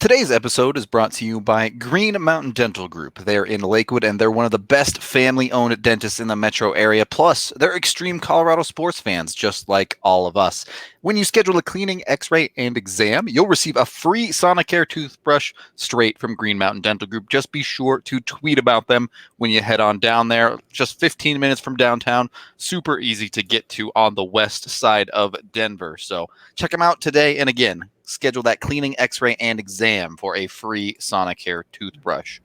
Today's episode is brought to you by Green Mountain Dental Group. They're in Lakewood, and they're one of the best family-owned dentists in the metro area. Plus, they're extreme Colorado sports fans, just like all of us. When you schedule a cleaning, x-ray, and exam, you'll receive a free Sonicare toothbrush straight from Green Mountain Dental Group. Just be sure to tweet about them when you head on down there. Just 15 minutes from downtown. Super easy to get to on the west side of Denver. So check them out today. And again, schedule that cleaning, x-ray, and exam for a free Sonicare toothbrush.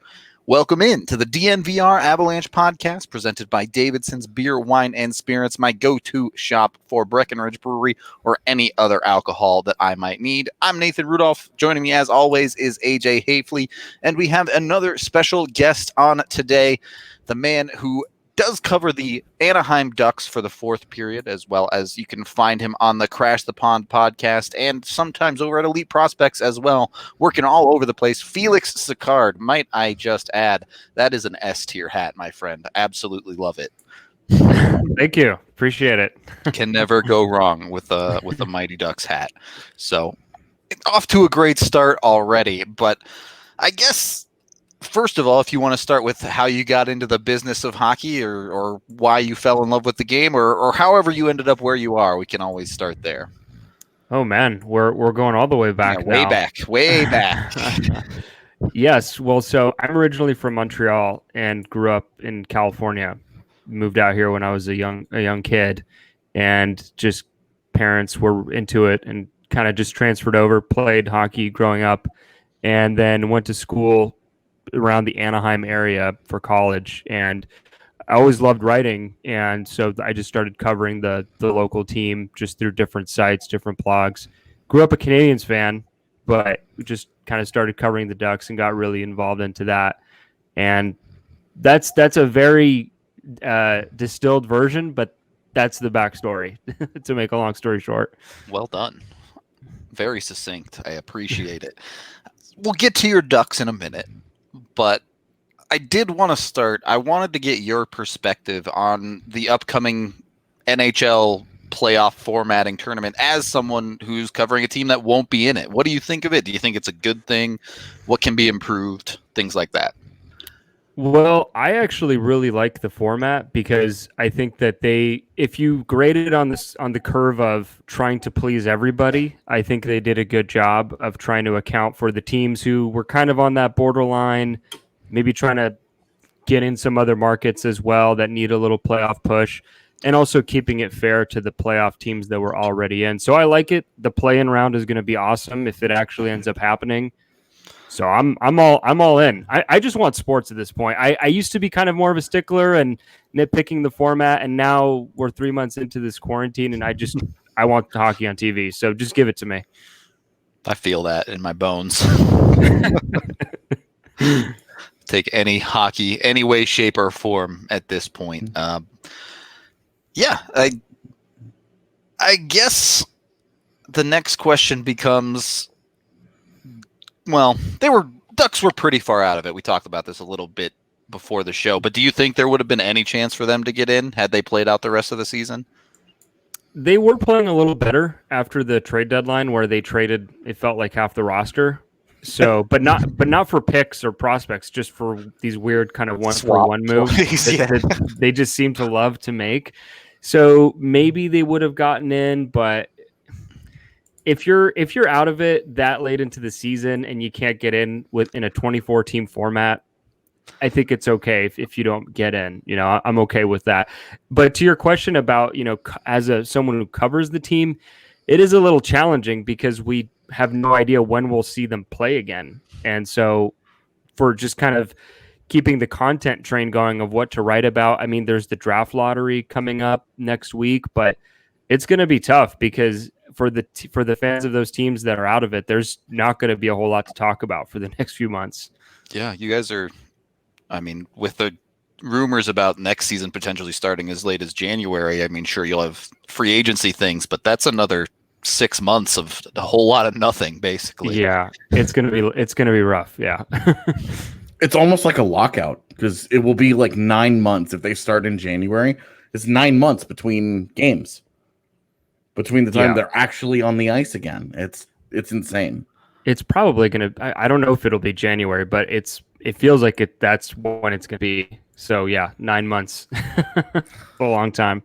Welcome in to the DNVR Avalanche Podcast, presented by Davidson's Beer, Wine, and Spirits, my go-to shop for Breckenridge Brewery or any other alcohol that I might need. I'm Nathan Rudolph. Joining me, as always, is AJ Haefele, and we have another special guest on today, the man who does cover the Anaheim Ducks for the fourth period, as well as you can find him on the Crash the Pond podcast and sometimes over at Elite Prospects as well, working all over the place. Felix Sicard, might I just add, that is an S-tier hat, my friend. Absolutely love it. Thank you. Appreciate it. Can never go wrong with a Mighty Ducks hat. So off to a great start already, but I guess first of all, if you want to start with how you got into the business of hockey or why you fell in love with the game or however you ended up where you are, we can always start there. Oh, man, we're going all the way back now. Way back. Yes. Well, so I'm originally from Montreal and grew up in California. Moved out here when I was a young kid, and just parents were into it and kind of just transferred over, played hockey growing up, and then went to school around the Anaheim area for college, and I always loved writing, and so I just started covering the local team just through different sites, different blogs. Grew up a Canadiens fan, but just kind of started covering the Ducks and got really involved into that. And that's a very distilled version, but that's the backstory to make a long story short. Well done. Very succinct. I appreciate it. We'll get to your Ducks in a minute. But I did want to start. I wanted to get your perspective on the upcoming NHL playoff formatting tournament as someone who's covering a team that won't be in it. What do you think of it? Do you think it's a good thing? What can be improved? Things like that. Well, I actually really like the format because I think that if you grade it on the curve of trying to please everybody, I think they did a good job of trying to account for the teams who were kind of on that borderline, maybe trying to get in some other markets as well that need a little playoff push, and also keeping it fair to the playoff teams that were already in. So I like it. The play-in round is going to be awesome if it actually ends up happening. So I'm all in. I just want sports at this point. I used to be kind of more of a stickler and nitpicking the format, and now we're 3 months into this quarantine, and I want hockey on TV. So just give it to me. I feel that in my bones. Take any hockey, any way, shape, or form at this point. Yeah, I guess the next question becomes, well, Ducks were pretty far out of it. We talked about this a little bit before the show, but do you think there would have been any chance for them to get in had they played out the rest of the season? They were playing a little better after the trade deadline, where they traded, it felt like, half the roster. So, but not for picks or prospects, just for these weird kind of 1-for-1 moves that they just seem to love to make. So maybe they would have gotten in, but if you're out of it that late into the season and you can't get in in a 24 team format, I think it's okay if you don't get in. I'm okay with that. But to your question about, as someone who covers the team, it is a little challenging because we have no idea when we'll see them play again. And so for just kind of keeping the content train going of what to write about, I mean, there's the draft lottery coming up next week, but it's going to be tough because for the fans of those teams that are out of it, there's not going to be a whole lot to talk about for the next few months. Yeah, you guys are, I mean, with the rumors about next season potentially starting as late as January, I mean, sure, you'll have free agency things, but that's another 6 months of a whole lot of nothing, basically. Yeah, it's gonna be rough. Yeah. It's almost like a lockout because it will be like 9 months if they start in January. It's 9 months between games, between the time they're actually on the ice again. It's insane. It's probably going to, I don't know if it'll be January, but it feels like that's when it's going to be. So yeah, 9 months, a long time.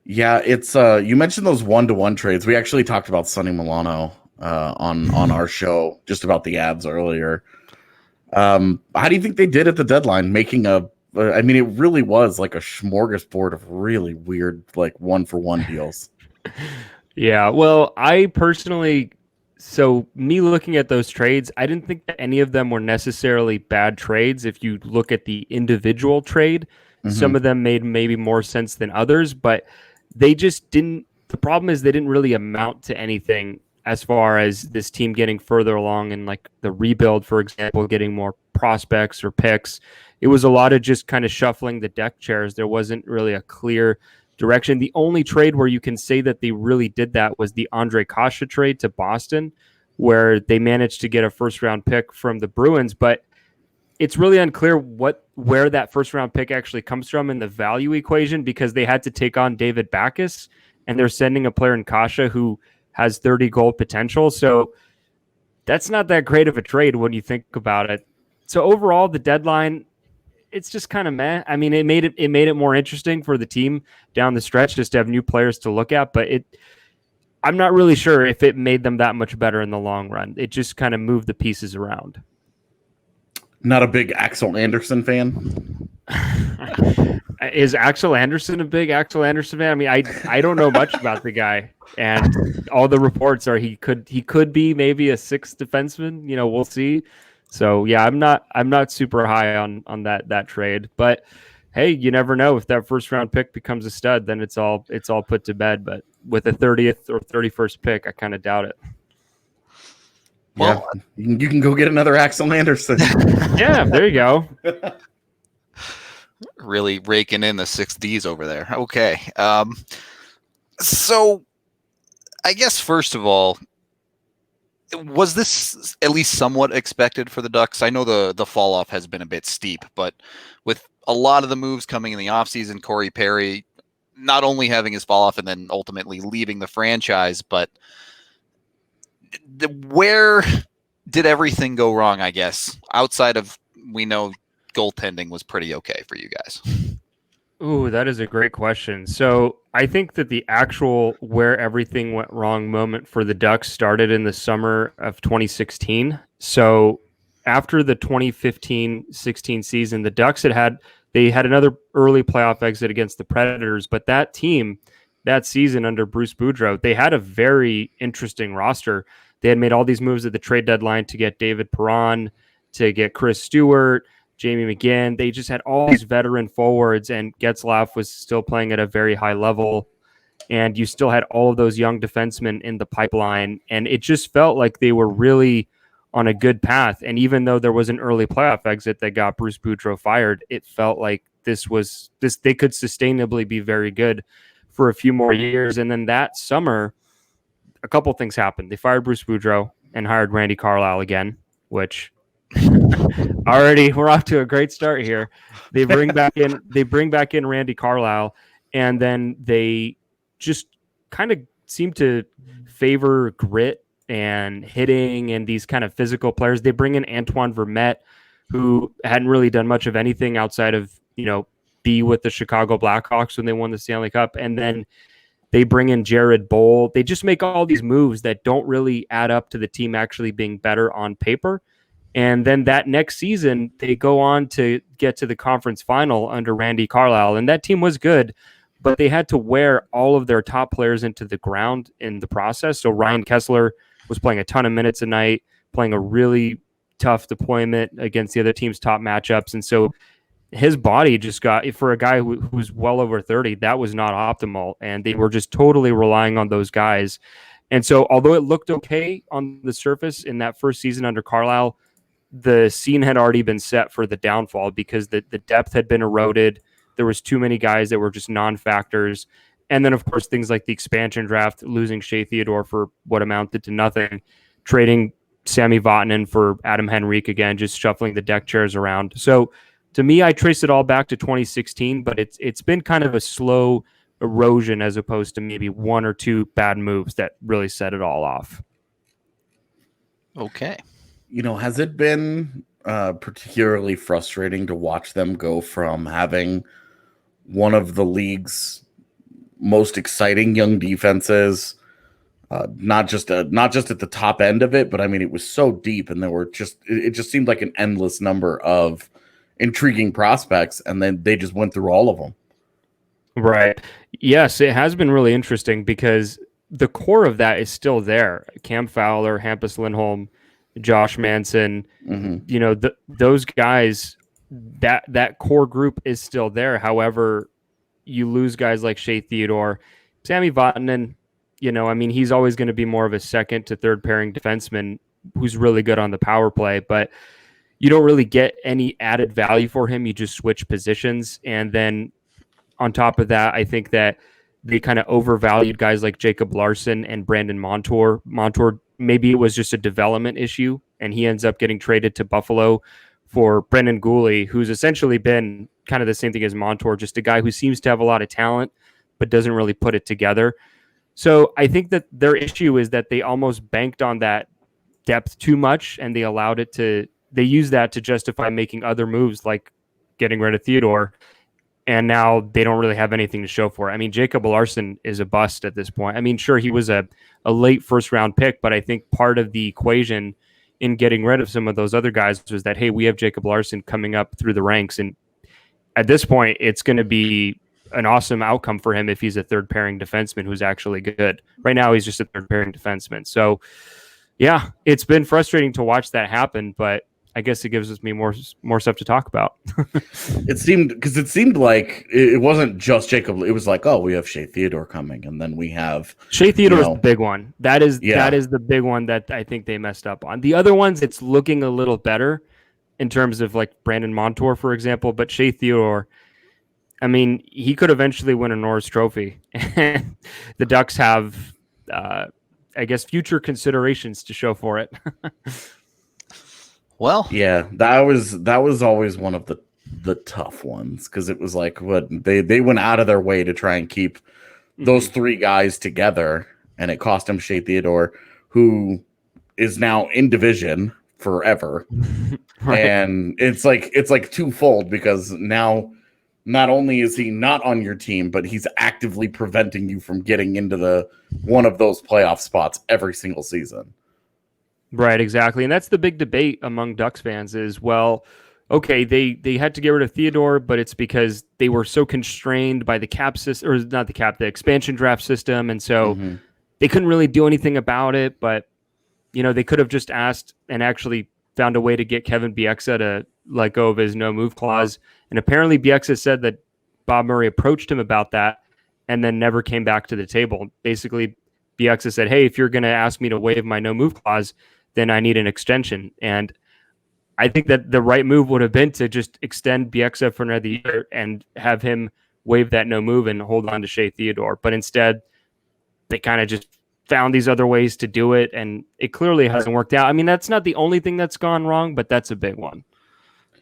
Yeah, it's you mentioned those 1-to-1 trades. We actually talked about Sonny Milano on our show just about the Avs earlier. How do you think they did at the deadline? Making I mean, it really was like a smorgasbord of really weird, like 1-for-1 deals. Yeah, well, I personally, so me looking at those trades, I didn't think that any of them were necessarily bad trades. If you look at the individual trade, some of them made maybe more sense than others, but they just didn't. The problem is they didn't really amount to anything as far as this team getting further along in like the rebuild, for example, getting more prospects or picks. It was a lot of just kind of shuffling the deck chairs. There wasn't really a clear direction. The only trade where you can say that they really did that was the Andre Kasha trade to Boston, where they managed to get a first-round pick from the Bruins, but it's really unclear where that first-round pick actually comes from in the value equation, because they had to take on David Backes, and they're sending a player in Kasha who has 30-goal potential. So that's not that great of a trade when you think about it. So overall, the deadline, it's just kind of meh. I mean, it made it more interesting for the team down the stretch just to have new players to look at, but I'm not really sure if it made them that much better in the long run. It just kind of moved the pieces around. Not a big Axel Anderson fan. Is Axel Anderson a big Axel Anderson fan? I mean, I don't know much about the guy, and all the reports are he could be maybe a sixth defenseman. You know, we'll see. So yeah, I'm not super high on that trade, but hey, you never know. If that first round pick becomes a stud, then it's all put to bed. But with a 30th or 31st pick, I kind of doubt it. Well, yeah, you can go get another Axel Anderson. Yeah, there you go. Really raking in the 6Ds over there. Okay. So I guess first of all, was this at least somewhat expected for the Ducks? I know the fall off has been a bit steep, but with a lot of the moves coming in the offseason, Corey Perry not only having his fall off and then ultimately leaving the franchise, but where did everything go wrong, I guess? Outside of, we know goaltending was pretty okay for you guys. Ooh, that is a great question. So I think that the actual where everything went wrong moment for the Ducks started in the summer of 2016. So after the 2015-16 season, the Ducks had another early playoff exit against the Predators, but that team that season under Bruce Boudreau, they had a very interesting roster. They had made all these moves at the trade deadline to get David Perron, to get Chris Stewart, Jamie McGinn. They just had all these veteran forwards, and Getzlaf was still playing at a very high level. And you still had all of those young defensemen in the pipeline. And it just felt like they were really on a good path. And even though there was an early playoff exit that got Bruce Boudreau fired, it felt like they could sustainably be very good for a few more years. And then that summer, a couple things happened. They fired Bruce Boudreau and hired Randy Carlyle again, which already we're off to a great start here. They bring back in Randy Carlyle, and then they just kind of seem to favor grit and hitting and these kind of physical players. They bring in Antoine Vermette, who hadn't really done much of anything outside of, be with the Chicago Blackhawks when they won the Stanley Cup. And then they bring in Jared Boll. They just make all these moves that don't really add up to the team actually being better on paper. And then that next season, they go on to get to the conference final under Randy Carlyle. And that team was good, but they had to wear all of their top players into the ground in the process. So Ryan Kessler was playing a ton of minutes a night, playing a really tough deployment against the other team's top matchups. And so his body just got, for a guy who's well over 30, that was not optimal. And they were just totally relying on those guys. And so although it looked okay on the surface in that first season under Carlisle, the scene had already been set for the downfall because the depth had been eroded. There was too many guys that were just non-factors. And then, of course, things like the expansion draft, losing Shea Theodore for what amounted to nothing, trading Sami Vatanen for Adam Henrique again, just shuffling the deck chairs around. So to me, I trace it all back to 2016, but it's been kind of a slow erosion as opposed to maybe one or two bad moves that really set it all off. Okay. Has it been particularly frustrating to watch them go from having one of the league's most exciting young defenses, not just at the top end of it, but I mean, it was so deep, and it just seemed like an endless number of intriguing prospects, and then they just went through all of them. Right. Yes, it has been really interesting because the core of that is still there. Cam Fowler, Hampus Lindholm, Josh Manson, those guys, that core group is still there. However, you lose guys like Shea Theodore, Sammy Vatanen, he's always going to be more of a second to third pairing defenseman who's really good on the power play, but you don't really get any added value for him. You just switch positions. And then on top of that, I think that they kind of overvalued guys like Jacob Larson and Brandon Montour. Montour, maybe it was just a development issue, and he ends up getting traded to Buffalo for Brendan Gooley, who's essentially been kind of the same thing as Montour, just a guy who seems to have a lot of talent, but doesn't really put it together. So I think that their issue is that they almost banked on that depth too much, and they used that to justify making other moves like getting rid of Theodore. And now they don't really have anything to show for it. I mean, Jacob Larson is a bust at this point. I mean, sure, he was a late first-round pick, but I think part of the equation in getting rid of some of those other guys was that, hey, we have Jacob Larson coming up through the ranks. And at this point, it's going to be an awesome outcome for him if he's a third-pairing defenseman who's actually good. Right now, he's just a third-pairing defenseman. So, yeah, it's been frustrating to watch that happen, but I guess it gives us more stuff to talk about. It seemed like it wasn't just Jacob. It was like, oh, we have Shea Theodore coming, and then we have Shea Theodore's the big one. That is the big one that I think they messed up on. The other ones, it's looking a little better in terms of like Brandon Montour, for example, but Shea Theodore, I mean, he could eventually win a Norris Trophy. The Ducks have, I guess, future considerations to show for it. Well, yeah, that was always one of the tough ones, because it was like what they went out of their way to try and keep those three guys together, and it cost him Shea Theodore, who is now in division forever. Right. And it's like twofold, because now not only is he not on your team, but he's actively preventing you from getting into one of those playoff spots every single season. Right, exactly. And that's the big debate among Ducks fans is, well, okay, they had to get rid of Theodore, but it's because they were so constrained by the cap system, or not the cap, the expansion draft system. And so they couldn't really do anything about it, but, they could have just asked and actually found a way to get Kevin Bieksa to let go of his no move clause. And apparently Bieksa said that Bob Murray approached him about that and then never came back to the table. Basically, Bieksa said, hey, if you're going to ask me to waive my no move clause, then I need an extension. And I think that the right move would have been to just extend Bieksa for another year and have him waive that no move and hold on to Shea Theodore. But instead, they kind of just found these other ways to do it, and it clearly hasn't worked out. I mean, that's not the only thing that's gone wrong, but that's a big one.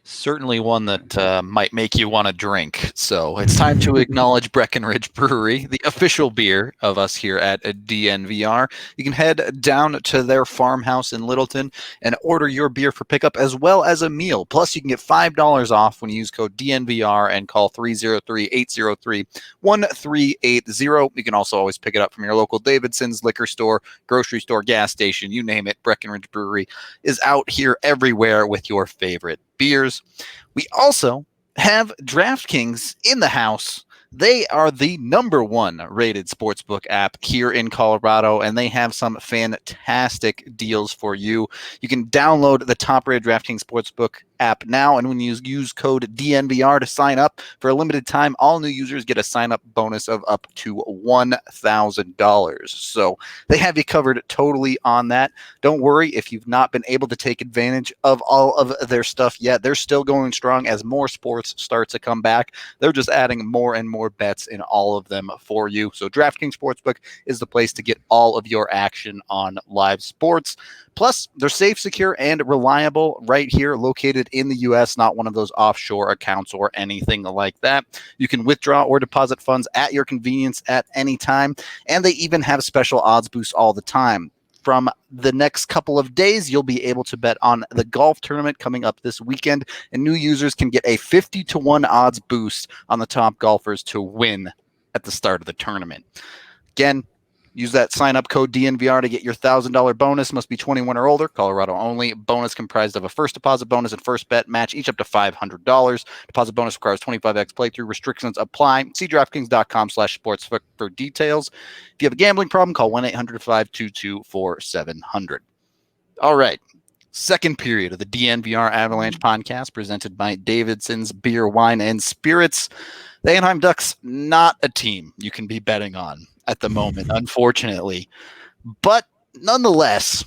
Certainly one that might make you want to drink. So it's time to acknowledge Breckenridge Brewery, the official beer of us here at DNVR. You can head down to their farmhouse in Littleton and order your beer for pickup as well as a meal. Plus, you can get $5 off when you use code DNVR and call 303-803-1380. You can also always pick it up from your local Davidson's, liquor store, grocery store, gas station, you name it. Breckenridge Brewery is out here everywhere with your favorite beers. We also have DraftKings in the house. They are the #1 rated sportsbook app here in Colorado, and they have some fantastic deals for you. You can download the top-rated DraftKings Sportsbook app now, and when you use code DNVR to sign up for a limited time, all new users get a sign-up bonus of up to $1,000. So they have you covered totally on that. Don't worry if you've not been able to take advantage of all of their stuff yet. They're still going strong as more sports start to come back. They're just adding more and more bets in all of them for you. So DraftKings Sportsbook is the place to get all of your action on live sports. Plus, they're safe, secure, and reliable right here, located in the U.S., not one of those offshore accounts or anything like that. You can withdraw or deposit funds at your convenience at any time, and they even have special odds boosts all the time. from the next couple of days, you'll be able to bet on the golf tournament coming up this weekend, and new users can get a 50-1 odds boost on the top golfers to win at the start of the tournament. Again, use that sign-up code DNVR to get your $1,000 bonus. Must be 21 or older. Colorado only. Bonus comprised of a first deposit bonus and first bet match, each up to $500. Deposit bonus requires 25x playthrough. Restrictions apply. See DraftKings.com/sports for details. If you have a gambling problem, call 1-800-522-4700. All right. Second period of the DNVR Avalanche Podcast, presented by Davidson's Beer, Wine, and Spirits. The Anaheim Ducks, not a team you can be betting on at the moment, unfortunately. But nonetheless,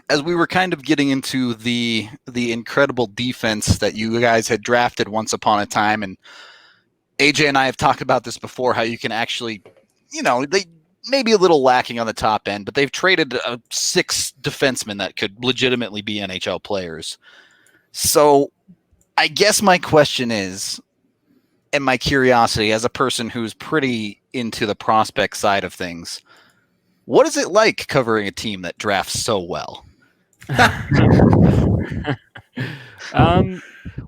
as we were kind of getting into the incredible defense that you guys had drafted once upon a time, and AJ and I have talked about this before, how you can actually, they may be a little lacking on the top end, but they've traded 6 defensemen that could legitimately be NHL players. So I guess my question is, and my curiosity as a person who's pretty into the prospect side of things, what is it like covering a team that drafts so well?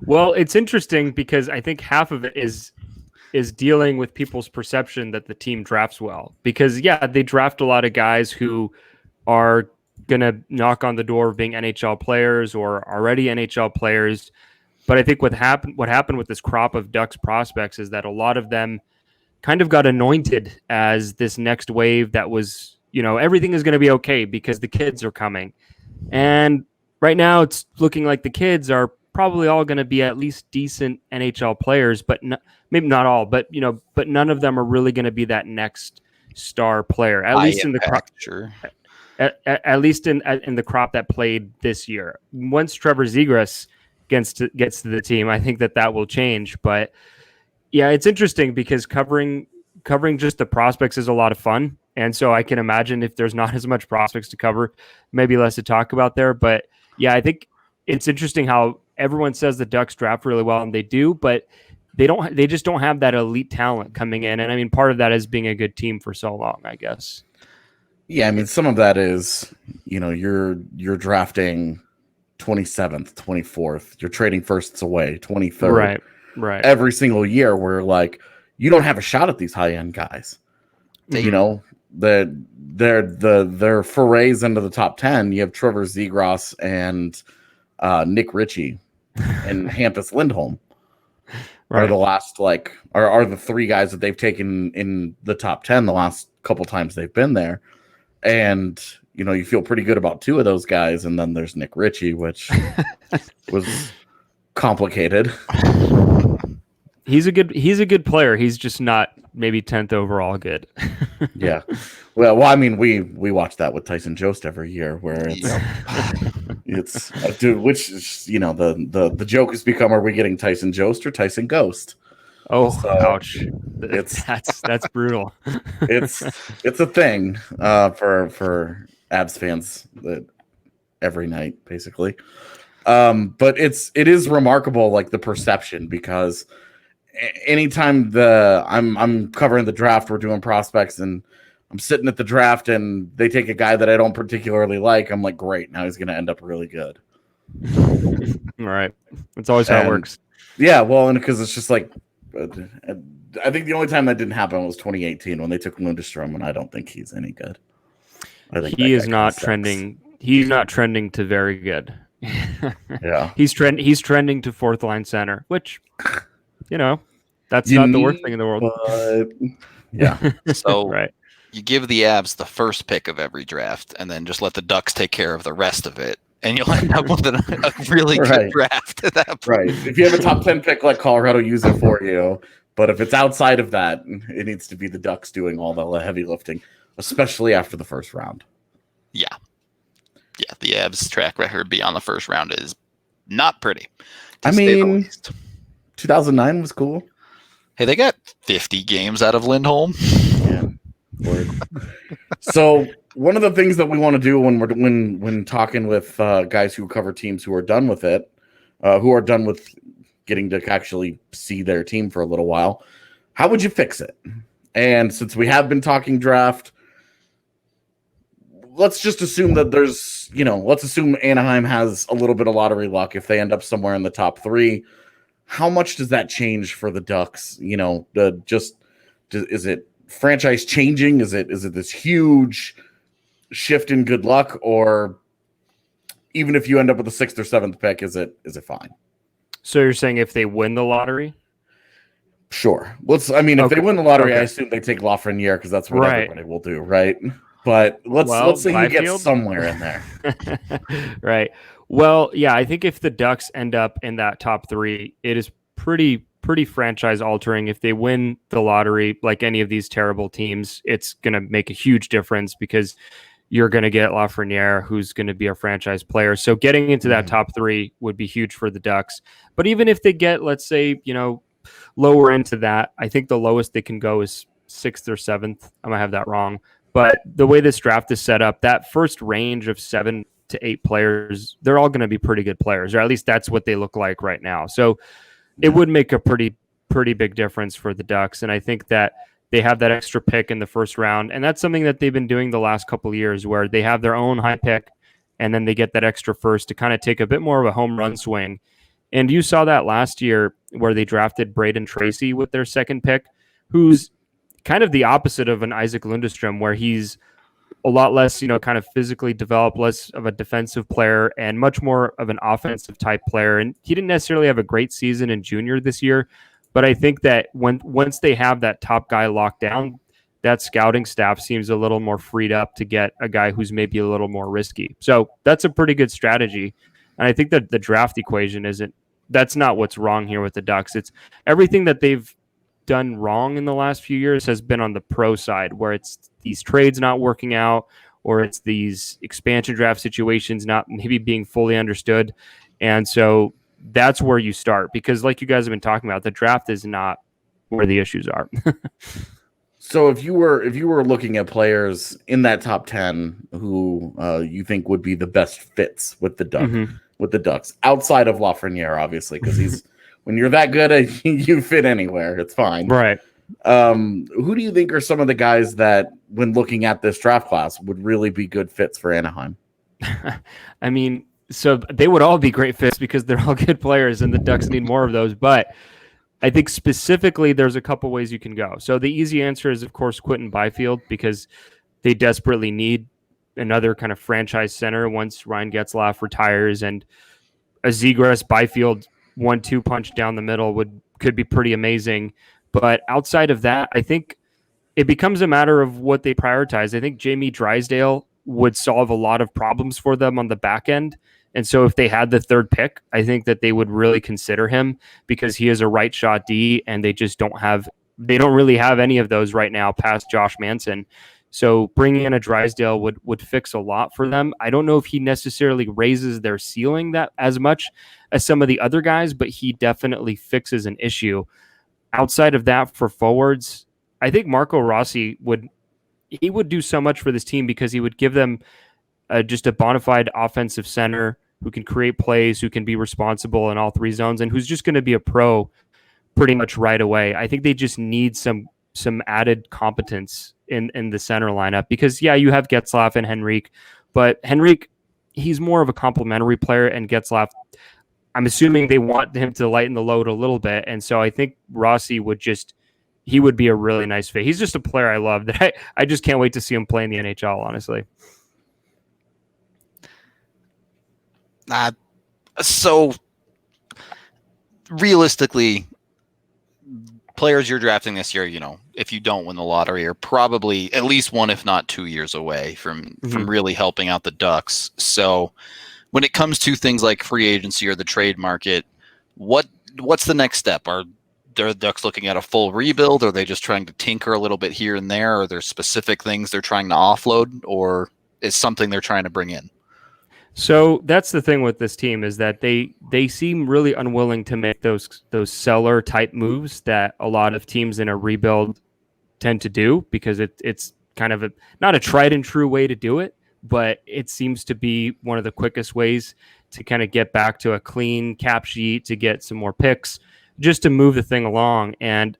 Well, it's interesting because I think half of it is dealing with people's perception that the team drafts well. Because, yeah, they draft a lot of guys who are going to knock on the door of being NHL players or already NHL players. But I think what happened with this crop of Ducks prospects is that a lot of them kind of got anointed as this next wave that was, everything is going to be okay because the kids are coming. And right now it's looking like the kids are probably all going to be at least decent NHL players, but maybe not all, but none of them are really going to be that next star player, at least in the crop. Sure. At least in the crop that played this year. Once Trevor Zegras gets to the team, I think that will change. But yeah, it's interesting because covering just the prospects is a lot of fun. And so I can imagine if there's not as much prospects to cover, maybe less to talk about there. But yeah, I think it's interesting how everyone says the Ducks draft really well, and they do, but they just don't have that elite talent coming in. And I mean, part of that is being a good team for so long, I guess. Yeah, I mean, some of that is, you're drafting 27th, 24th. You're trading firsts away, 23rd. Right. Every single year, where you don't have a shot at these high end guys. Their forays into the top 10. You have Trevor Zegras and Nick Ritchie and Hampus Lindholm. Right. Are the last are the 3 guys that they've taken in the top 10 the last couple times they've been there. And you feel pretty good about 2 of those guys, and then there's Nick Ritchie, which was complicated. He's a good player. He's just not maybe 10th overall good. Yeah. Well, I mean, we watch that with Tyson Jost every year, where it's dude, which is, the joke has become, are we getting Tyson Jost or Tyson Ghost? Oh, so ouch! That's brutal. It's a thing for Abs fans every night, basically. But it is remarkable, the perception, because anytime I'm covering the draft, we're doing prospects, and I'm sitting at the draft, and they take a guy that I don't particularly like. I'm like, great, now he's going to end up really good. All right, that's always how it works. Yeah, well, and because it's just I think the only time that didn't happen was 2018 when they took Lundestrom, and I don't think he's any good. I think he is not trending. He's not trending to very good. Yeah, he's trending to 4th line center, which that's not the worst thing in the world. Yeah. So right. You give the Avs the first pick of every draft, and then just let the Ducks take care of the rest of it, and you'll end up with a really good draft at that point. Right. If you have a top 10 pick, let Colorado use it for you. But if it's outside of that, it needs to be the Ducks doing all the heavy lifting, especially after the first round. Yeah. Yeah, the Avs track record beyond the first round is not pretty. I mean, 2009 was cool. Hey, they got 50 games out of Lindholm. Yeah. So one of the things that we want to do when talking with guys who cover teams who are done with it, who are done with getting to actually see their team for a little while, how would you fix it? And since we have been talking draft, let's just assume that let's assume Anaheim has a little bit of lottery luck if they end up somewhere in the top 3. How much does that change for the Ducks? Is it franchise changing? Is it this huge shift in good luck, or even if you end up with the 6th or 7th pick, is it fine? So you're saying if they win the lottery? Sure. If they win the lottery, I assume they take Lafreniere because that's what everybody will do, right? But let's say you get somewhere in there. Right. Well, yeah, I think if the Ducks end up in that top 3, it is pretty franchise altering. If they win the lottery, like any of these terrible teams, it's going to make a huge difference because you're going to get Lafreniere, who's going to be a franchise player. So getting into that top 3 would be huge for the Ducks. But even if they get, let's say, lower into that, I think the lowest they can go is 6th or 7th. I might have that wrong. But the way this draft is set up, that first range of 7 to 8 players, they're all going to be pretty good players, or at least that's what they look like right now. So it would make a pretty big difference for the Ducks. And I think that they have that extra pick in the first round. And that's something that they've been doing the last couple of years, where they have their own high pick and then they get that extra first to kind of take a bit more of a home run swing. And you saw that last year where they drafted Braden Tracy with their second pick, who's kind of the opposite of an Isaac Lundestrom, where he's a lot less, kind of physically developed, less of a defensive player and much more of an offensive type player. And he didn't necessarily have a great season in junior this year, but I think that once they have that top guy locked down, that scouting staff seems a little more freed up to get a guy who's maybe a little more risky. So that's a pretty good strategy. And I think that the draft equation that's not what's wrong here with the Ducks. It's everything that they've done wrong in the last few years has been on the pro side, where it's these trades not working out, or it's these expansion draft situations not maybe being fully understood. And so that's where you start, because like you guys have been talking about, the draft is not where the issues are. So if you were looking at players in that top 10 who you think would be the best fits with the Ducks, outside of Lafreniere, obviously, because he's when you're that good, you fit anywhere. It's fine. Right. Who do you think are some of the guys that, when looking at this draft class, would really be good fits for Anaheim? I mean, so they would all be great fits because they're all good players and the Ducks need more of those. But I think specifically there's a couple ways you can go. So the easy answer is, of course, Quentin Byfield, because they desperately need another kind of franchise center once Ryan Getzlaf retires, and a Zegras Byfield 1-2 punch down the middle could be pretty amazing. But outside of that, I think it becomes a matter of what they prioritize. I think Jamie Drysdale would solve a lot of problems for them on the back end. And so if they had the 3rd pick, I think that they would really consider him, because he is a right shot D, and they don't really have any of those right now past Josh Manson. So bringing in a Drysdale would fix a lot for them. I don't know if he necessarily raises their ceiling that as much as some of the other guys, but he definitely fixes an issue. Outside of that, for forwards, I think Marco Rossi would do so much for this team, because he would give them just a bona fide offensive center who can create plays, who can be responsible in all 3 zones, and who's just going to be a pro pretty much right away. I think they just need some added competence in the center lineup, because you have Getzlaf and Henrique, but Henrique, he's more of a complementary player, and Getzlaf, I'm assuming they want him to lighten the load a little bit. And so I think Rossi would be a really nice fit. He's just a player I love that I just can't wait to see him play in the NHL, honestly. So realistically, players you're drafting this year, if you don't win the lottery, are probably at least 1, if not 2 years away from really helping out the Ducks. So when it comes to things like free agency or the trade market, what's the next step? Are the Ducks looking at a full rebuild? Or are they just trying to tinker a little bit here and there? Are there specific things they're trying to offload, or is something they're trying to bring in? So that's the thing with this team, is that they seem really unwilling to make those seller type moves that a lot of teams in a rebuild tend to do, because it's kind of not a tried and true way to do it, but it seems to be one of the quickest ways to kind of get back to a clean cap sheet, to get some more picks, just to move the thing along. And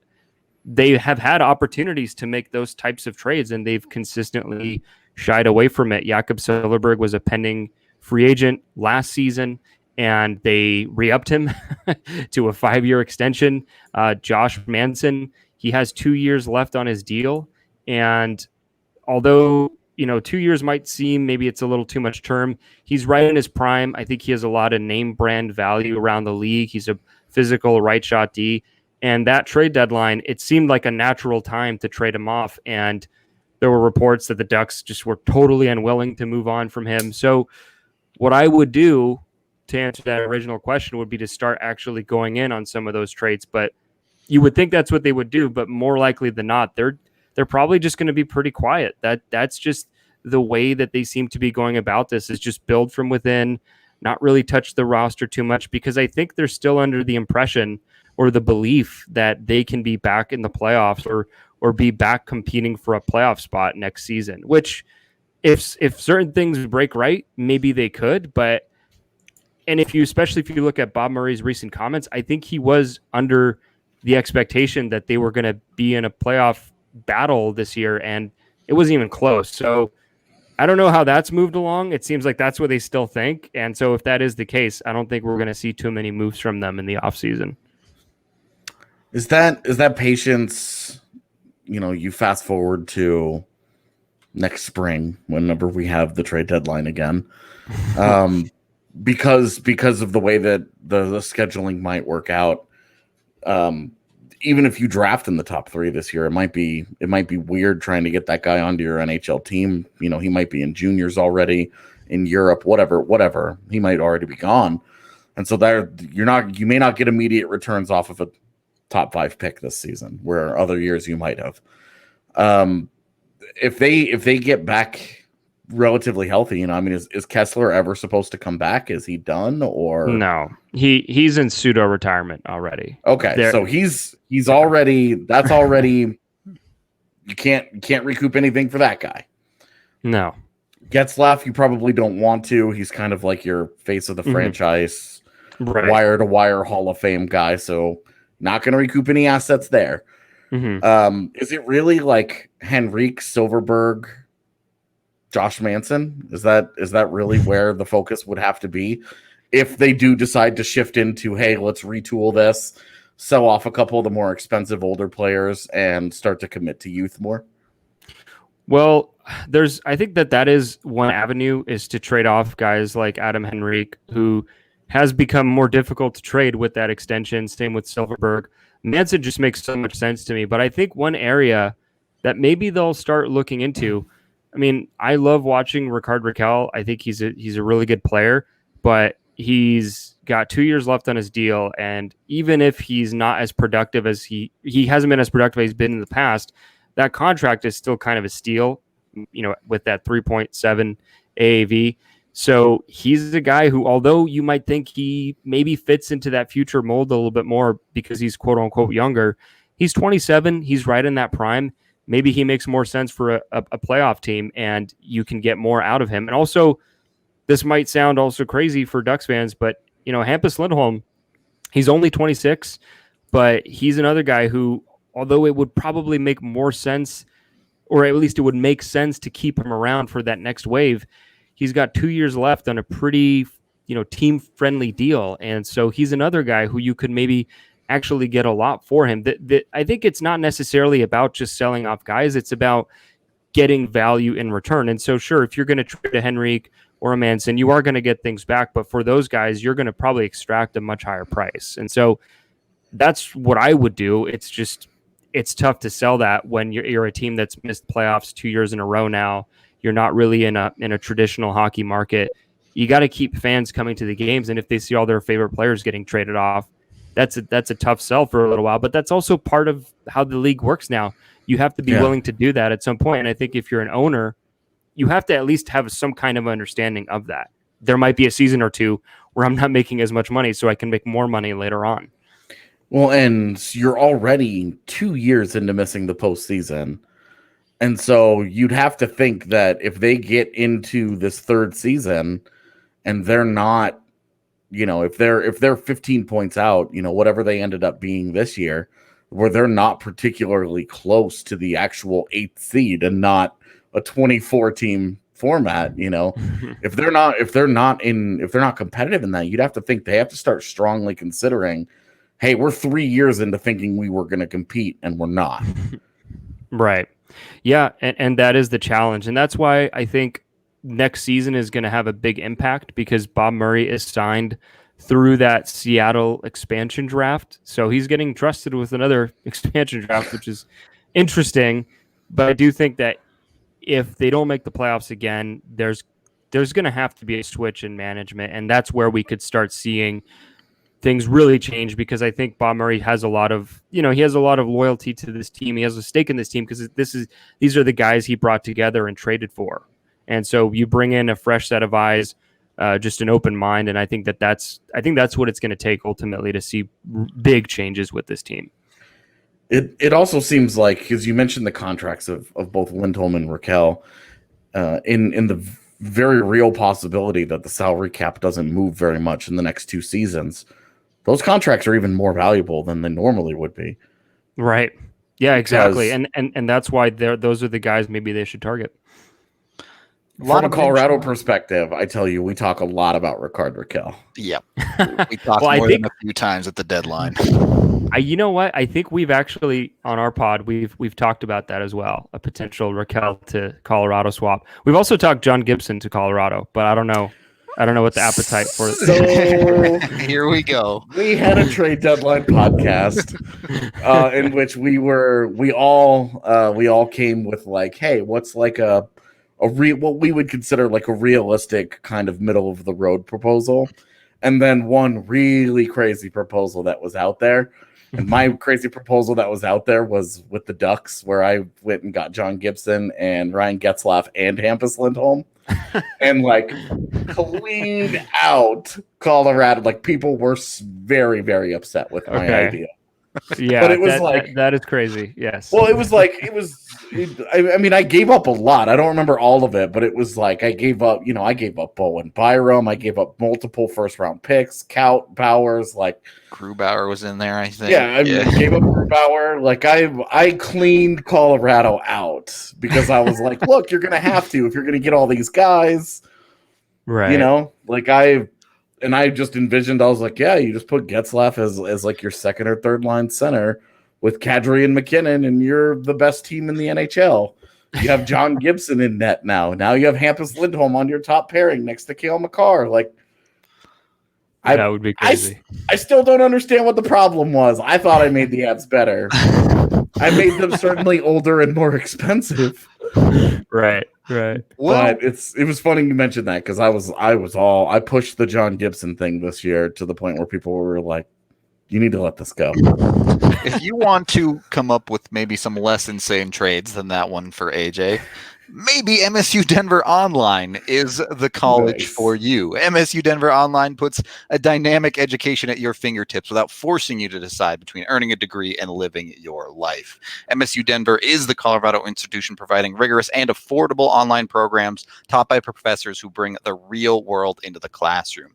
they have had opportunities to make those types of trades, and they've consistently shied away from it. Jakob Soderbergh was a pending free agent last season, and they re-upped him to a 5-year extension. Josh Manson, he has 2 years left on his deal. And although, 2 years might seem maybe it's a little too much term, he's right in his prime. I think he has a lot of name brand value around the league. He's a physical right shot D. And that trade deadline, it seemed like a natural time to trade him off. And there were reports that the Ducks just were totally unwilling to move on from him. So what I would do to answer that original question would be to start actually going in on some of those trades. But you would think that's what they would do, but more likely than not, they're probably just going to be pretty quiet. That's just the way that they seem to be going about this, is just build from within, not really touch the roster too much, because I think they're still under the impression or the belief that they can be back in the playoffs or be back competing for a playoff spot next season, which if certain things break right, maybe they could. But, and especially if you look at Bob Murray's recent comments, I think he was under the expectation that they were going to be in a playoff battle this year, and it wasn't even close. So I don't know how that's moved along. It seems like that's what they still think. And so if that is the case, I don't think we're going to see too many moves from them in the offseason. Is that patience, you fast forward to next spring, whenever we have the trade deadline again, because of the way that the scheduling might work out. Even if you draft in the top 3 this year, it might be weird trying to get that guy onto your NHL team. He might be in juniors already in Europe, whatever. He might already be gone. And so you may not get immediate returns off of a top 5 pick this season, where other years you might have. If they get back relatively healthy, is Kessler ever supposed to come back? Is he done, or no? He's in pseudo retirement already. Okay, so he's already, that's already, you can't recoup anything for that guy. No. Getzlaf, you probably don't want to. He's kind of like your face of the franchise, right. Wire to wire Hall of Fame guy. So not going to recoup any assets there. Is it really like Henrique, Silverberg, Josh Manson? Is that really where the focus would have to be if they do decide to shift into, hey, let's retool this, sell off a couple of the more expensive older players, and start to commit to youth more? Well, I think that is one avenue, is to trade off guys like Adam Henrique, who has become more difficult to trade with that extension. Same with Silverberg. Manson just makes so much sense to me. But I think one area that maybe they'll start looking into, I love watching Rickard Rakell. I think he's a really good player, but he's got 2 years left on his deal. And even if he's not as productive as he hasn't been as productive as he's been in the past, that contract is still kind of a steal, with that 3.7 AAV. So he's a guy who, although you might think he maybe fits into that future mold a little bit more because he's quote unquote younger, he's 27. He's right in that prime. Maybe he makes more sense for a playoff team, and you can get more out of him. And also, this might sound also crazy for Ducks fans, but Hampus Lindholm, he's only 26, but he's another guy who, although it would probably make more sense, or at least it would make sense to keep him around for that next wave, he's got 2 years left on a pretty, team-friendly deal. And so he's another guy who you could maybe actually get a lot for him. I think it's not necessarily about just selling off guys. It's about getting value in return. And so, sure, if you're going to trade a Henrique or a Manson, you are going to get things back. But for those guys, you're going to probably extract a much higher price. And so that's what I would do. It's tough to sell that when you're a team that's missed playoffs 2 years in a row now. You're not really in a traditional hockey market. You got to keep fans coming to the games, and if they see all their favorite players getting traded off, that's a tough sell for a little while. But that's also part of how the league works now. You have to be willing to do that at some point. And I think if you're an owner, you have to at least have some kind of understanding of that. There might be a season or two where I'm not making as much money, so I can make more money later on. Well, and you're already 2 years into missing the postseason. And so you'd have to think that if they get into this third season and they're not, if they're 15 points out, whatever they ended up being this year, where they're not particularly close to the actual 8th seed and not a 24 team format. You know, if they're not competitive in that, you'd have to think they have to start strongly considering, hey, we're 3 years into thinking we were going to compete and we're not. Right. Yeah. And that is the challenge. And that's why I think next season is going to have a big impact, because Bob Murray is signed through that Seattle expansion draft. So he's getting trusted with another expansion draft, which is interesting. But I do think that if they don't make the playoffs again, there's going to have to be a switch in management. And that's where we could start seeing things really change, because I think Bob Murray has a lot of loyalty to this team. He has a stake in this team because these are the guys he brought together and traded for. And so you bring in a fresh set of eyes, just an open mind. And I think that's what it's going to take ultimately to see big changes with this team. It also seems like, because you mentioned the contracts of both Lindholm and Raquel, in the very real possibility that the salary cap doesn't move very much in the next 2 seasons, those contracts are even more valuable than they normally would be. Right. Yeah, exactly. And that's why those are the guys maybe they should target. From a Colorado perspective, I tell you, we talk a lot about Rickard Rakell. Yeah. We talked more than a few times at the deadline. You know what? I think we've actually, on our pod, we've talked about that as well, a potential Rakell to Colorado swap. We've also talked John Gibson to Colorado, but I don't know what the appetite for it. So here we go. We had a trade deadline podcast in which we all came with like, hey, what's like what we would consider like a realistic kind of middle of the road proposal, and then one really crazy proposal that was out there. And my crazy proposal that was out there was with the Ducks, where I went and got John Gibson and Ryan Getzlaf and Hampus Lindholm, and like cleaned out Colorado. Like, people were very, very upset with my idea. Yeah, but it was that is crazy. Yes. Well, I mean, I gave up a lot. I don't remember all of it, but it was like I gave up Bowen Byram. I gave up multiple first round picks. Kaut, Bowers, like Grubauer was in there, I think. Yeah, I gave up Grubauer. Like I cleaned Colorado out because I was like, look, you're gonna have to if you're gonna get all these guys, right? You know, like I just envisioned, I was like, yeah, you just put Getzlaf as like your second or third line center with Kadri and McKinnon, and you're the best team in the NHL. You have John Gibson in net now. Now you have Hampus Lindholm on your top pairing next to Cale Makar. Like, that would be crazy. I still don't understand what the problem was. I thought I made the ads better. I made them certainly older and more expensive. Right. But it was funny you mentioned that, because I pushed the John Gibson thing this year to the point where people were like, you need to let this go. If you want to come up with maybe some less insane trades than that one for AJ, maybe MSU Denver Online is the college for you. MSU Denver Online puts a dynamic education at your fingertips without forcing you to decide between earning a degree and living your life. MSU Denver is the Colorado institution providing rigorous and affordable online programs taught by professors who bring the real world into the classroom.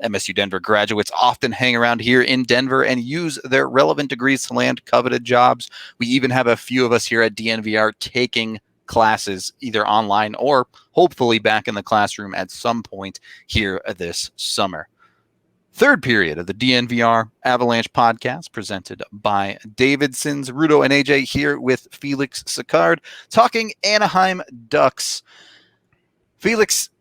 MSU Denver graduates often hang around here in Denver and use their relevant degrees to land coveted jobs. We even have a few of us here at DNVR taking classes either online or hopefully back in the classroom at some point here this summer. Third period of the DNVR Avalanche Podcast, presented by Davidson's. Rudo and AJ here with Felix Sicard, talking Anaheim Ducks. Felix,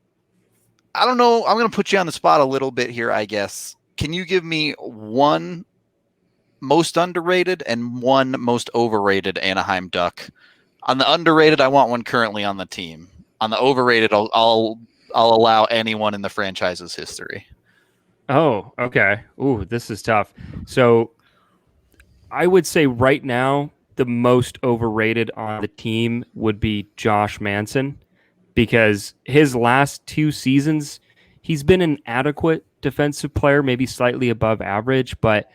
I don't know, I'm going to put you on the spot a little bit here, I guess. Can you give me one most underrated and one most overrated Anaheim Duck? On the underrated, I want one currently on the team. On the overrated, I'll allow anyone in the franchise's history. Oh, okay. Ooh, this is tough. So I would say right now, the most overrated on the team would be Josh Manson, because his last 2 seasons, he's been an adequate defensive player, maybe slightly above average, but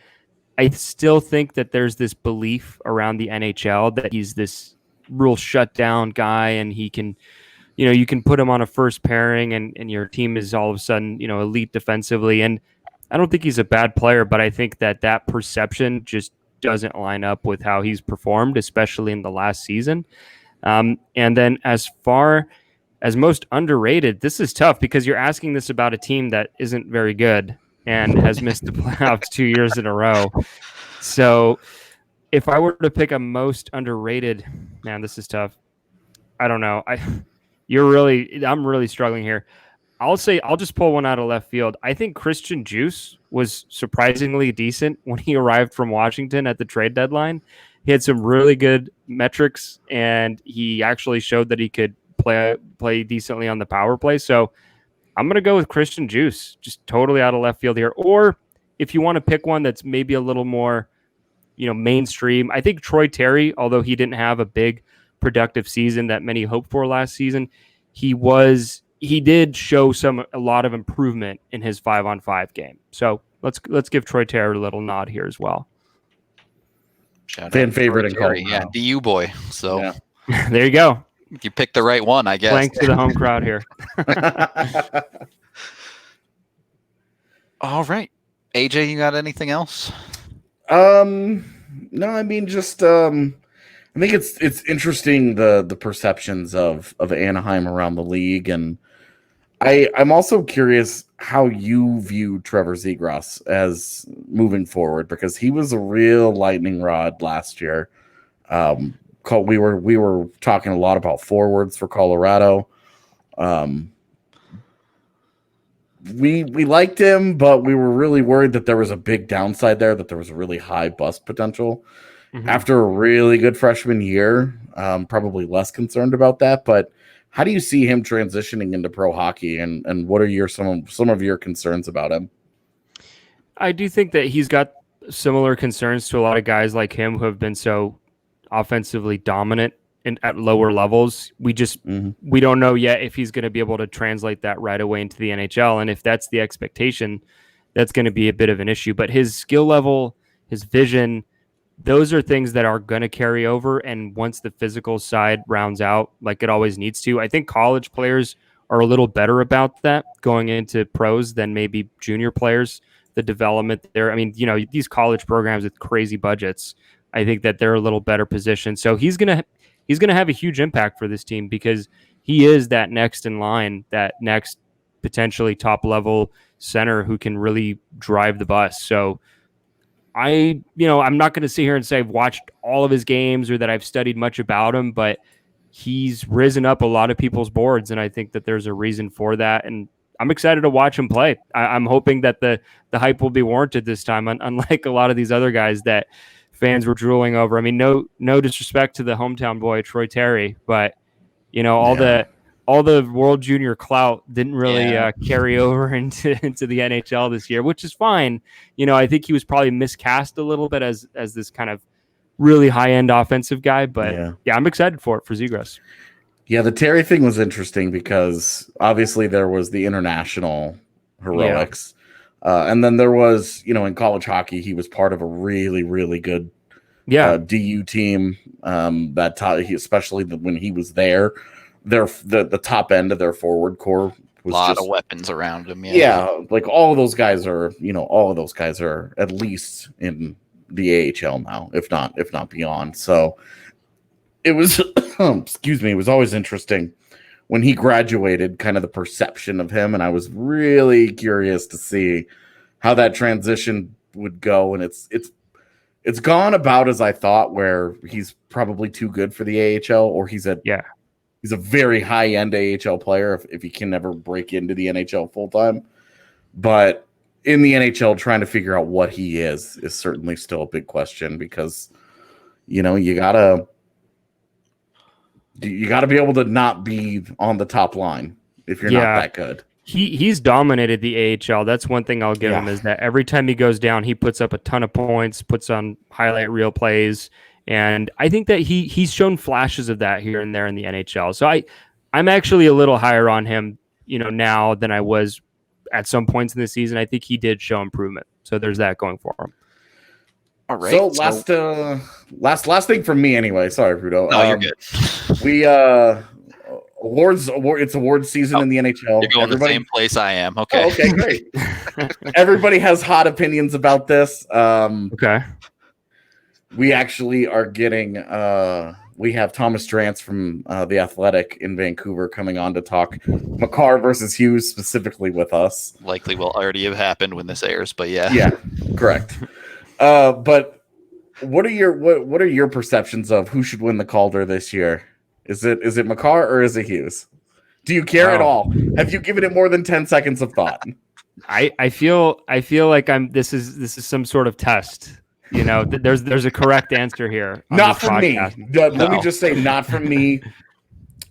I still think that there's this belief around the NHL that he's this real shutdown guy, and he can, you can put him on a first pairing and your team is all of a sudden, elite defensively. And I don't think he's a bad player, but I think that perception just doesn't line up with how he's performed, especially in the last season. And then as far as most underrated, this is tough because you're asking this about a team that isn't very good and has missed the playoffs 2 years in a row. So if I were to pick a most underrated, man, this is tough. I don't know. I'm really struggling here. I'll just pull one out of left field. I think Christian Juice was surprisingly decent when he arrived from Washington at the trade deadline. He had some really good metrics, and he actually showed that he could play decently on the power play. So I'm going to go with Christian Juice, just totally out of left field here. Or if you want to pick one that's maybe a little more, mainstream, I think Troy Terry, although he didn't have a big productive season that many hoped for last season, he did show a lot of improvement in his 5-on-5 game. So let's give Troy Terry a little nod here as well. Fan favorite in Colorado. Yeah, DU boy. So yeah. There you go. You picked the right one, I guess. Thanks to the home crowd here. All right. AJ, you got anything else? No, I mean, just I think it's interesting the perceptions of Anaheim around the league, and I'm also curious how you view Trevor Zegras as moving forward, because he was a real lightning rod last year. We were talking a lot about forwards for Colorado. We liked him, but we were really worried that there was a big downside there, that there was a really high bust potential. Mm-hmm. After a really good freshman year, probably less concerned about that. But how do you see him transitioning into pro hockey, and what are some of your concerns about him? I do think that he's got similar concerns to a lot of guys like him who have been so offensively dominant at lower levels. We don't know yet if he's going to be able to translate that right away into the NHL. And if that's the expectation, that's going to be a bit of an issue. But his skill level, his vision, those are things that are going to carry over. And once the physical side rounds out, like it always needs to, I think college players are a little better about that going into pros than maybe junior players. The development there. I mean, these college programs with crazy budgets, I think that they're a little better positioned. So he's going to have a huge impact for this team because he is that next in line, that next potentially top level center who can really drive the bus. So I'm not going to sit here and say I've watched all of his games or that I've studied much about him, but he's risen up a lot of people's boards. And I think that there's a reason for that. And I'm excited to watch him play. I'm hoping that the hype will be warranted this time, unlike a lot of these other guys that fans were drooling over. I mean, no disrespect to the hometown boy, Troy Terry, but all the World Junior clout didn't really carry over into the NHL this year, which is fine. I think he was probably miscast a little bit as this kind of really high-end offensive guy, but I'm excited for Zegras. Yeah, the Terry thing was interesting because obviously there was the international heroics. And then there was, in college hockey, he was part of a really, really good DU team especially when he was there. The top end of their forward core was a lot of weapons around him. Like all of those guys are at least in the AHL now, if not beyond. So it was, it was always interesting when he graduated, kind of the perception of him. And I was really curious to see how that transition would go. And it's gone about as I thought, where he's probably too good for the AHL, or he's a very high end AHL player if he can never break into the NHL full time. But in the NHL, trying to figure out what he is certainly still a big question, because, you gotta be able to not be on the top line if you're not that good. He's dominated the AHL. That's one thing I'll give him, is that every time he goes down, he puts up a ton of points, puts on highlight reel plays. And I think that he's shown flashes of that here and there in the NHL. So I'm actually a little higher on him, now than I was at some points in the season. I think he did show improvement. So there's that going for him. All right. So last thing from me anyway. Sorry, Rudo. No, you're good. We it's award season in the NHL. You're going the same place I am. Okay. Oh, okay, great. Everybody has hot opinions about this. Okay. We actually are getting we have Thomas Drance from The Athletic in Vancouver coming on to talk Makar versus Hughes specifically with us. Likely will already have happened when this airs, but yeah. Yeah, correct. But what are your perceptions of who should win the Calder this year? Is it Makar or is it Hughes? Do you care at all? Have you given it more than 10 seconds of thought? I feel like this is some sort of test. You know, there's a correct answer here. Not from me. Let me just say, not from me.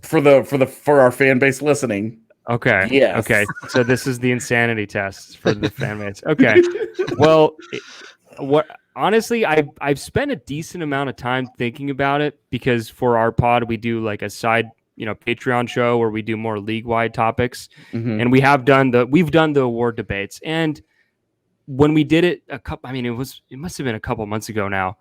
For our fan base listening. Okay. Yes. Okay. So this is the insanity test for the fan base. Okay. Well, honestly, I've spent a decent amount of time thinking about it because for our pod we do like a side, Patreon show where we do more league-wide topics, and we've done the award debates. And when we did it it must have been a couple months ago now.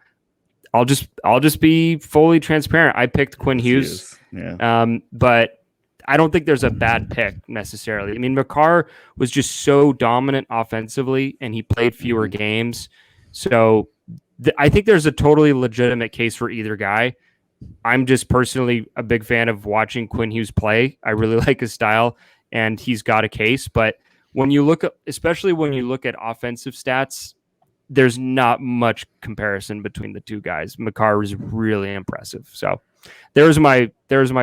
I'll just be fully transparent. I picked Quinn Hughes. Yeah. But I don't think there's a bad pick necessarily. I mean, Makar was just so dominant offensively, and he played fewer games. So I think there's a totally legitimate case for either guy. I'm just personally a big fan of watching Quinn Hughes play. I really like his style, and he's got a case. But especially when you look at offensive stats, there's not much comparison between the two guys. Makar is really impressive. So there's my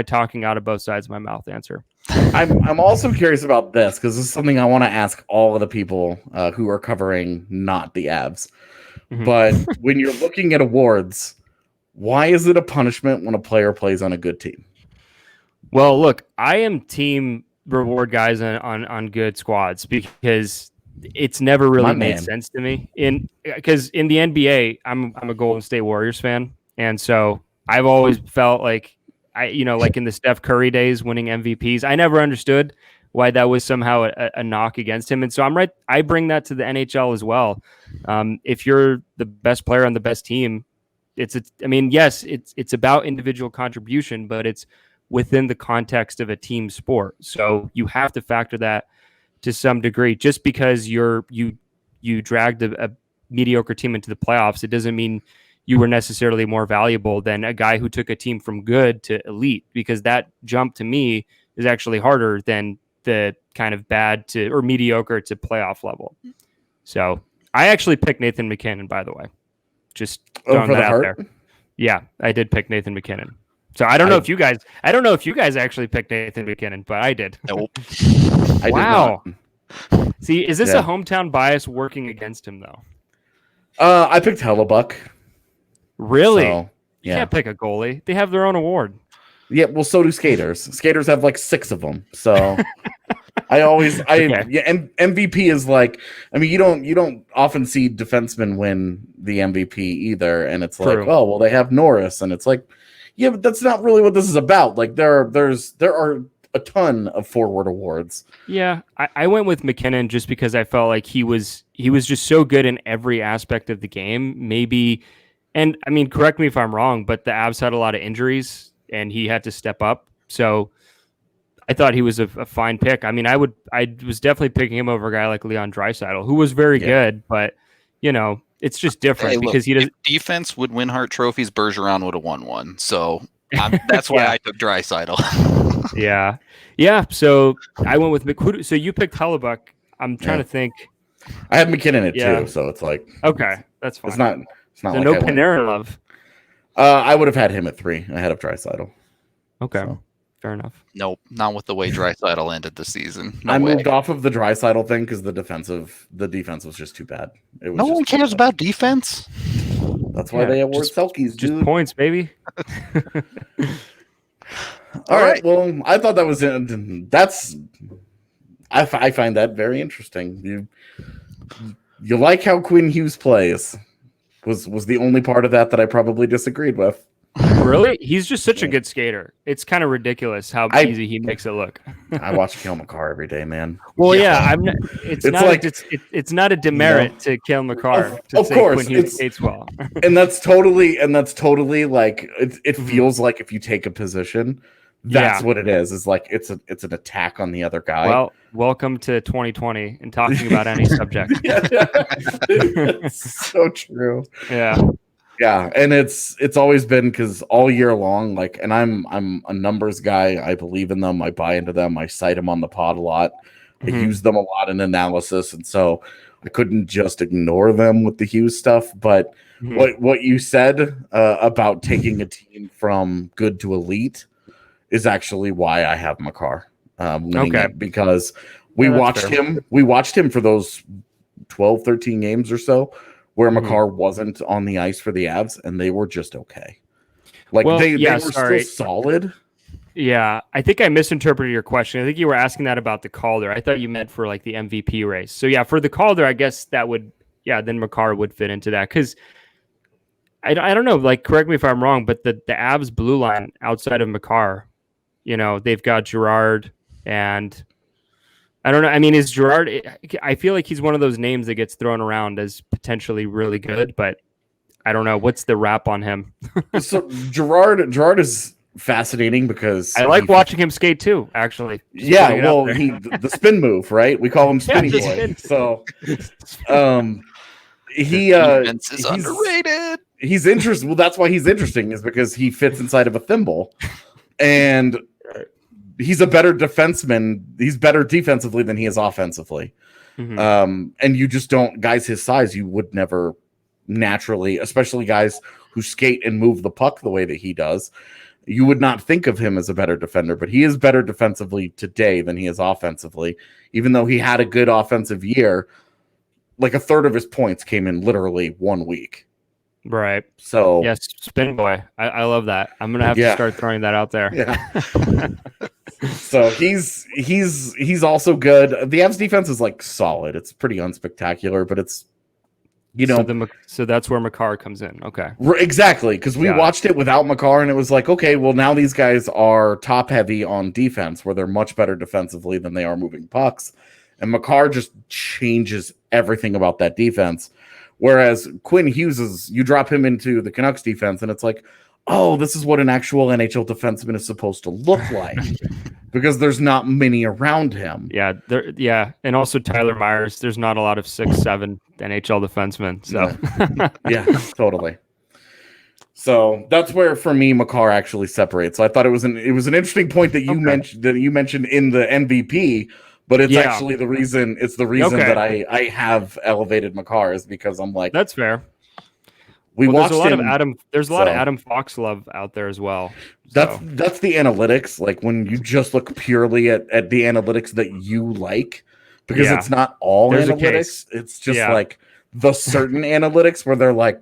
talking out of both sides of my mouth answer. I'm also curious about this because this is something I want to ask all of the people who are covering not the Avs. But when you're looking at awards, why is it a punishment when a player plays on a good team? Well, look, I am team reward guys on good squads because it's never really made sense to me. Because in the NBA, I'm a Golden State Warriors fan, and so I've always felt like like in the Steph Curry days, winning MVPs, I never understood why that was somehow a knock against him. And so I bring that to the NHL as well. If you're the best player on the best team, yes, it's about individual contribution, but it's within the context of a team sport. So you have to factor that to some degree. Just because you dragged a mediocre team into the playoffs, it doesn't mean you were necessarily more valuable than a guy who took a team from good to elite, because that jump to me is actually harder than the kind of bad to or mediocre to playoff level. So I actually picked Nathan MacKinnon, by the way. Just throwing that out there. Yeah, I did pick Nathan MacKinnon. So I don't know if you guys actually picked Nathan MacKinnon, but I did. Nope. Wow. See, is this a hometown bias working against him though? I picked Hellebuck. Really? So, you can't pick a goalie. They have their own award. Yeah, well, so do skaters. Skaters have like 6 of them. So MVP is like, I mean, you don't often see defensemen win the MVP either, and it's like, oh, well, they have Norris, and it's like, yeah, but that's not really what this is about. Like there are a ton of forward awards. Yeah, I went with MacKinnon just because I felt like he was just so good in every aspect of the game. Maybe, and I mean, correct me if I'm wrong, but the Avs had a lot of injuries, and he had to step up. So I thought he was a fine pick. I mean, I was definitely picking him over a guy like Leon Draisaitl, who was very good, but it's just different because he doesn't. Defense would win Hart trophies. Bergeron would have won one. So that's why I took Draisaitl. Yeah. So I went with McHugh. So you picked Hellebuck. I'm trying to think. I had MacKinnon in it too, so it's like okay, that's fine. It's not so like no Panarin love. I would have had him at 3 ahead of Draisaitl. Okay. So. Fair enough. Nope, not with the way Draisaitl ended the season. I moved off of the Draisaitl thing because the defense was just too bad. No one cares about defense. That's why they award Selkies, just points, baby. All right. Well, I thought that was I find that very interesting. You like how Quinn Hughes plays. Was the only part of that I probably disagreed with. Really? He's just such a good skater. It's kind of ridiculous how easy he makes it look. I watch Cale Makar every day, man. Well, it's not a demerit to Cale Makar. Of course, when he skates well. and that's totally like it feels like if you take a position, that's what it is. It's like it's an attack on the other guy. Well, welcome to 2020 and talking about any subject. It's so true. Yeah. Yeah, and it's always been because all year long, like, and I'm a numbers guy. I believe in them. I buy into them. I cite them on the pod a lot. I use them a lot in analysis, and so I couldn't just ignore them with the Hughes stuff. But what you said about taking a team from good to elite is actually why I have Makar winning it, because we watched him for those 12, 13 games or so where Makar wasn't on the ice for the Avs, and they were just okay. Like, they were still solid. Yeah, I think I misinterpreted your question. I think you were asking that about the Calder. I thought you meant for like the MVP race. So yeah, for the Calder, I guess that would, then Makar would fit into that. Because I don't know, like, correct me if I'm wrong, but the Avs blue line outside of Makar, they've got Girard, and I don't know. I mean, is Girard? I feel like he's one of those names that gets thrown around as potentially really good, but I don't know. What's the rap on him? So Girard is fascinating because I like watching him skate too. Actually, the spin move, right? We call him Spinny Boy. So, he's underrated. He's interesting. Well, that's why he's interesting, is because he fits inside of a thimble, and he's a better defenseman. He's better defensively than he is offensively. And you just don't, guys his size, you would never naturally, especially guys who skate and move the puck the way that he does, you would not think of him as a better defender, but he is better defensively today than he is offensively. Even though he had a good offensive year, like a third of his points came in literally 1 week. Right. So yes, spin boy. I love that. I'm gonna have to start throwing that out there. Yeah. So he's also good. The Avs defense is like solid. It's pretty unspectacular, but it's so that's where Makar comes in. Okay. Exactly, because we watched it without Makar, and it was like, okay, well, now these guys are top heavy on defense, where they're much better defensively than they are moving pucks, and Makar just changes everything about that defense. Whereas Quinn Hughes you drop him into the Canucks defense, and it's like, oh, this is what an actual NHL defenseman is supposed to look like, because there's not many around him. Yeah, and also Tyler Myers. There's not a lot of 6'7" NHL defensemen. So yeah, totally. So that's where, for me, Makar actually separates. So I thought it was an interesting point that you mentioned in the MVP. But it's actually the reason. It's the reason that I have elevated Makar, is because I'm like, that's fair. There's a lot of Adam Fox love out there as well. That's the analytics. Like, when you just look purely at the analytics that you like, because it's not all analytics. It's just like the certain analytics where they're like,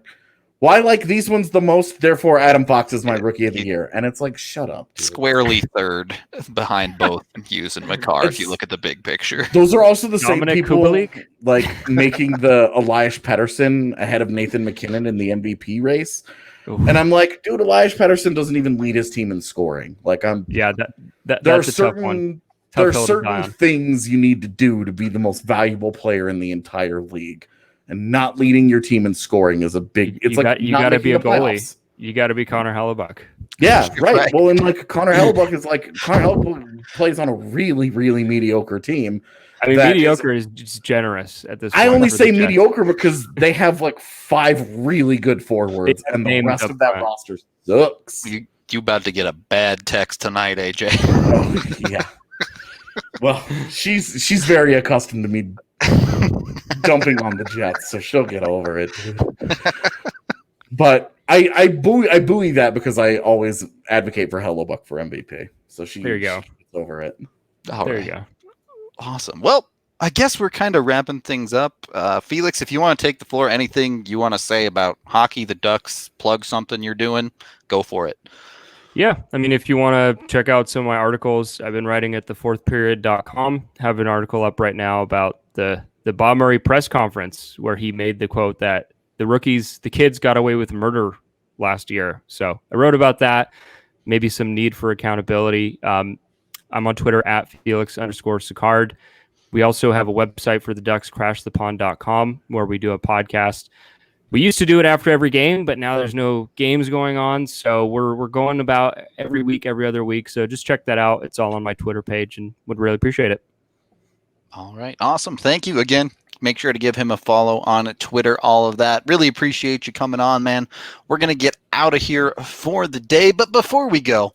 well, I like these ones the most, therefore Adam Fox is my rookie of the year. And it's like, shut up, dude. Squarely third behind both Hughes and Makar, if you look at the big picture. Those are also the same people Kubalik? like making the Elias Pettersson ahead of Nathan McKinnon in the MVP race. Ooh. And I'm like, dude, Elias Pettersson doesn't even lead his team in scoring. Like, that's a tough one. There are certain things you need to do to be the most valuable player in the entire league. And not leading your team in scoring is a big. You got to be a goalie. You got to be Connor Hellebuck. Yeah, right. Well, and like Connor Hellebuck plays on a really, really mediocre team. I mean, mediocre is just generous at this point. I only say mediocre because they have like 5 really good forwards, and the rest of that roster sucks. You about to get a bad text tonight, AJ? Oh, yeah. Well, she's very accustomed to me dumping on the Jets, so she'll get over it. But I buoy that because I always advocate for Hellebuck for MVP. So there you go. She's over it. There you go. Awesome. Well, I guess we're kind of wrapping things up. Felix, if you want to take the floor, anything you want to say about hockey, the Ducks, plug something you're doing, go for it. Yeah, I mean, if you want to check out some of my articles, I've been writing at thefourthperiod.com. Have an article up right now about the Bob Murray press conference where he made the quote that the kids got away with murder last year. So I wrote about that, maybe some need for accountability. I'm on Twitter at Felix_Sicard. We also have a website for the Ducks, crashthepond.com, where we do a podcast. We used to do it after every game, but now there's no games going on. So we're going about every week, every other week. So just check that out. It's all on my Twitter page and would really appreciate it. All right. Awesome. Thank you again. Make sure to give him a follow on Twitter, all of that. Really appreciate you coming on, man. We're going to get out of here for the day. But before we go,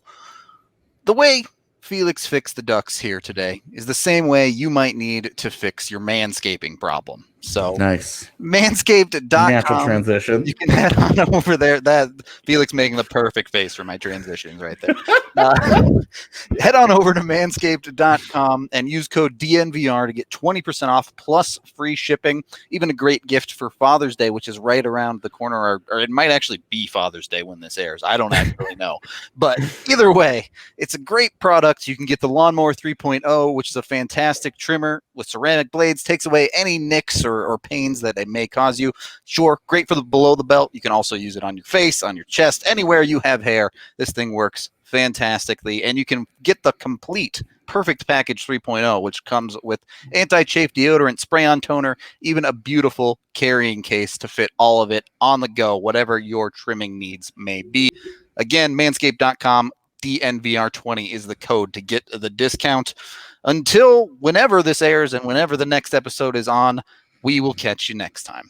the way Felix fixed the Ducks here today is the same way you might need to fix your manscaping problem. So Nice. Manscaped.com. Natural transition. You can head on over there. That Felix making the perfect face for my transitions right there. Head on over to manscaped.com and use code DNVR to get 20% off plus free shipping. Even a great gift for Father's Day, which is right around the corner, or it might actually be Father's Day when this airs. I don't actually know. But either way, it's a great product. You can get the Lawnmower 3.0, which is a fantastic trimmer with ceramic blades, takes away any nicks or pains that it may cause you. Sure, great for the below the belt. You can also use it on your face, on your chest, anywhere you have hair. This thing works fantastically, and you can get the complete Perfect Package 3.0, which comes with anti-chafe deodorant, spray-on toner, even a beautiful carrying case to fit all of it on the go, whatever your trimming needs may be. Again, manscaped.com, DNVR20 is the code to get the discount. Until whenever this airs and whenever the next episode is on, we will catch you next time.